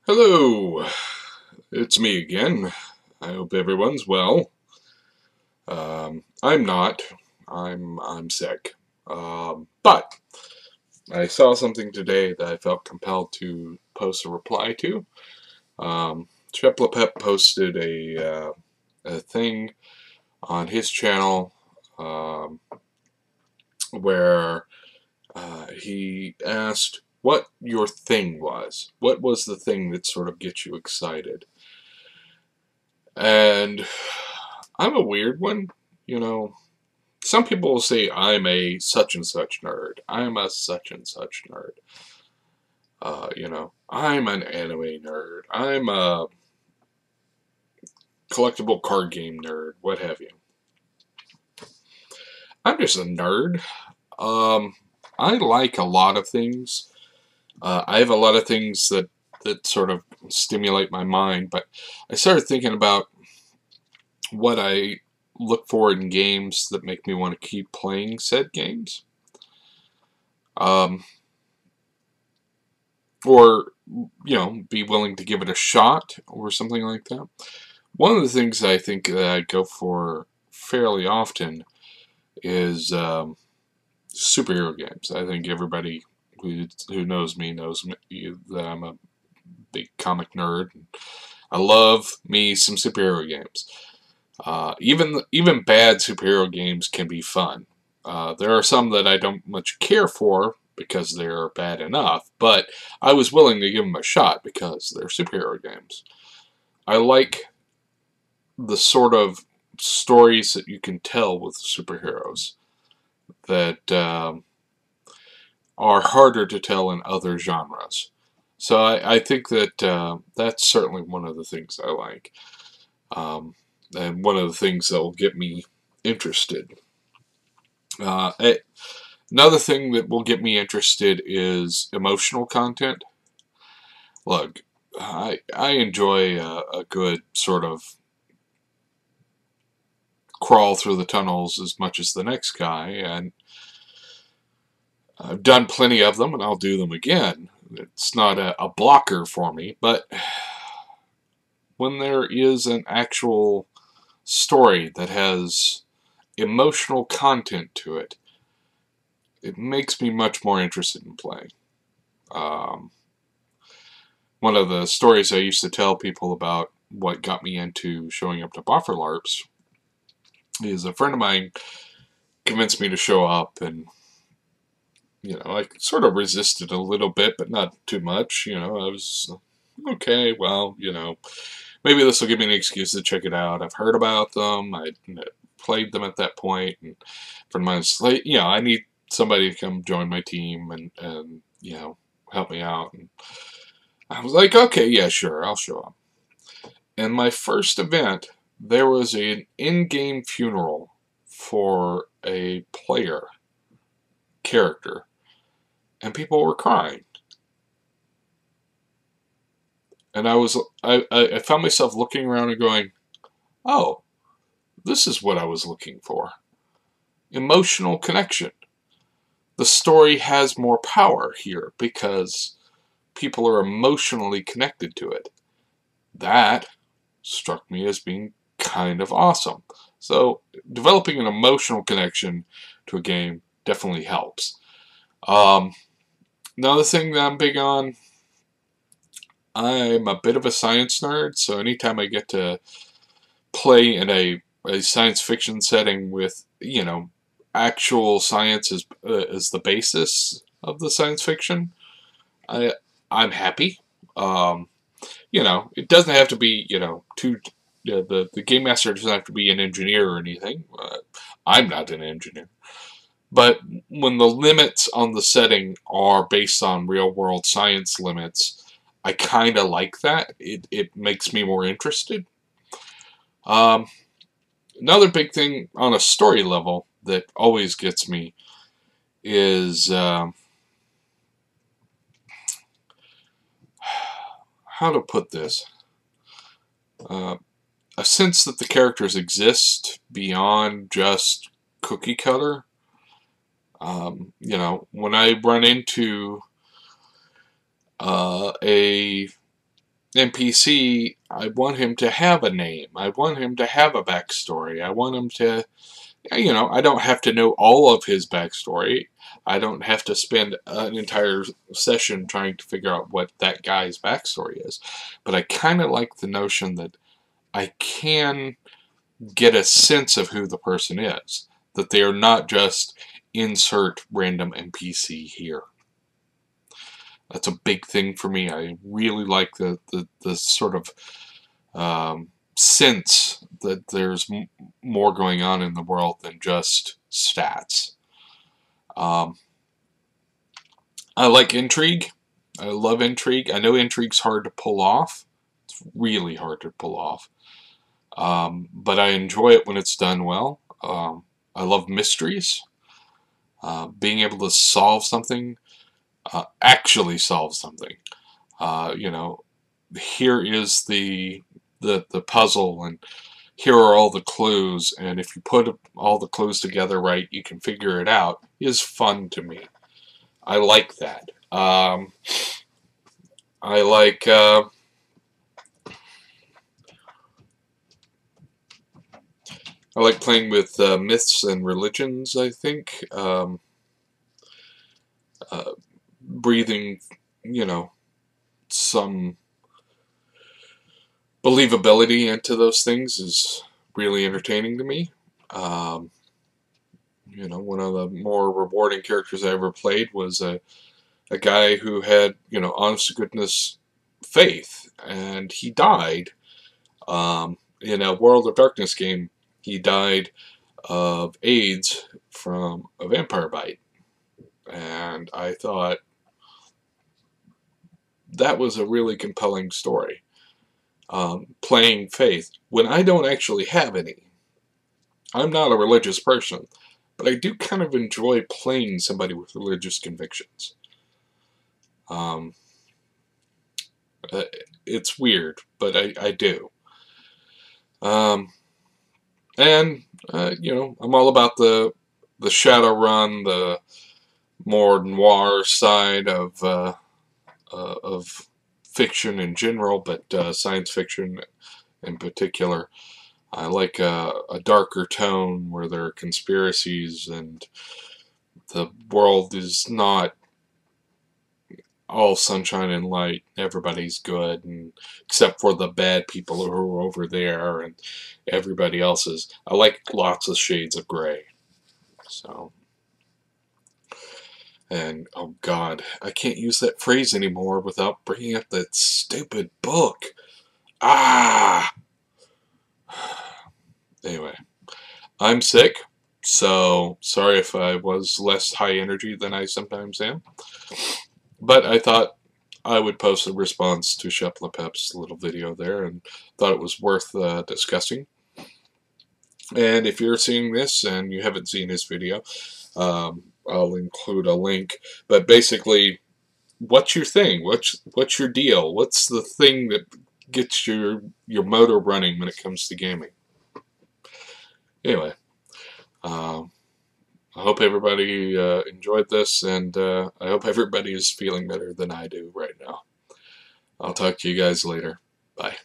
Hello, it's me again. I hope everyone's well. I'm not. I'm sick. But I saw something today that I felt compelled to post a reply to. Sheplepep posted a thing on his channel where he asked what your thing was. What was the thing that sort of gets you excited? And I'm a weird one, you know. Some people will say I'm a such and such nerd. I'm a such and such nerd. I'm an anime nerd. I'm a collectible card game nerd. What have you. I'm just a nerd. I like a lot of things. I have a lot of things that sort of stimulate my mind, but I started thinking about what I look for in games that make me want to keep playing said games. Or, be willing to give it a shot or something like that. One of the things I think that I go for fairly often is superhero games. I think everybody who knows me knows that I'm a big comic nerd. I love me some superhero games. Even bad superhero games can be fun. There are some that I don't much care for because they're bad enough, but I was willing to give them a shot because they're superhero games. I like the sort of stories that you can tell with superheroes that are harder to tell in other genres. So I think that that's certainly one of the things I like. And one of the things that will get me interested. Another thing that will get me interested is emotional content. Look, I enjoy a good sort of crawl through the tunnels as much as the next guy, and I've done plenty of them, and I'll do them again. It's not a blocker for me, but when there is an actual story that has emotional content to it, it makes me much more interested in playing. One of the stories I used to tell people about what got me into showing up to Buffer LARPs is a friend of mine convinced me to show up, and I sort of resisted a little bit, but not too much. I was okay. Well, maybe this will give me an excuse to check it out. I've heard about them. I played them at that point, and for my slate, I need somebody to come join my team and help me out. And I was like, okay, yeah, sure, I'll show up. And my first event, there was an in-game funeral for a player character, and people were crying. And I found myself looking around and going, oh, this is what I was looking for. Emotional connection. The story has more power here because people are emotionally connected to it. That struck me as being kind of awesome. So developing an emotional connection to a game definitely helps. Another thing that I'm big on, I'm a bit of a science nerd, so anytime I get to play in a science fiction setting with, actual science as the basis of the science fiction, I'm happy. It doesn't have to be, the game master doesn't have to be an engineer or anything. I'm not an engineer. But when the limits on the setting are based on real-world science limits, I kind of like that. It makes me more interested. Another big thing on a story level that always gets me is how to put this. A sense that the characters exist beyond just cookie cutter. When I run into a NPC, I want him to have a name. I want him to have a backstory. I want him to, you know, I don't have to know all of his backstory. I don't have to spend an entire session trying to figure out what that guy's backstory is. But I kind of like the notion that I can get a sense of who the person is. That they are not just insert random NPC here. That's a big thing for me. I really like the sort of sense that there's more going on in the world than just stats. I like intrigue. I love intrigue. I know intrigue's hard to pull off. It's really hard to pull off. But I enjoy it when it's done well. I love mysteries. Being able to solve something. Actually solve something. You know, here is the puzzle, and here are all the clues, and if you put all the clues together right, you can figure it out, is fun to me. I like that. I like playing with myths and religions, I think. Breathing, you know, some believability into those things is really entertaining to me. You know, one of the more rewarding characters I ever played was a guy who had, you know, honest to goodness faith, and he died in a World of Darkness game. He died of AIDS from a vampire bite, and I thought that was a really compelling story. Playing faith when I don't actually have any. I'm not a religious person, but I do kind of enjoy playing somebody with religious convictions. It's weird, but I do. You know, I'm all about the Shadowrun, the more noir side of fiction in general, but science fiction in particular. I like a darker tone where there are conspiracies and the world is not all sunshine and light. Everybody's good, and except for the bad people who are over there, and everybody else is. I like lots of shades of gray. So, and oh God, I can't use that phrase anymore without bringing up that stupid book. Ah! Anyway, I'm sick, so sorry if I was less high energy than I sometimes am. But I thought I would post a response to Sheplepep's little video there, and thought it was worth discussing. And if you're seeing this and you haven't seen his video, I'll include a link. But basically, what's your thing? What's your deal? What's the thing that gets your motor running when it comes to gaming? Anyway, I hope everybody enjoyed this, and I hope everybody is feeling better than I do right now. I'll talk to you guys later. Bye.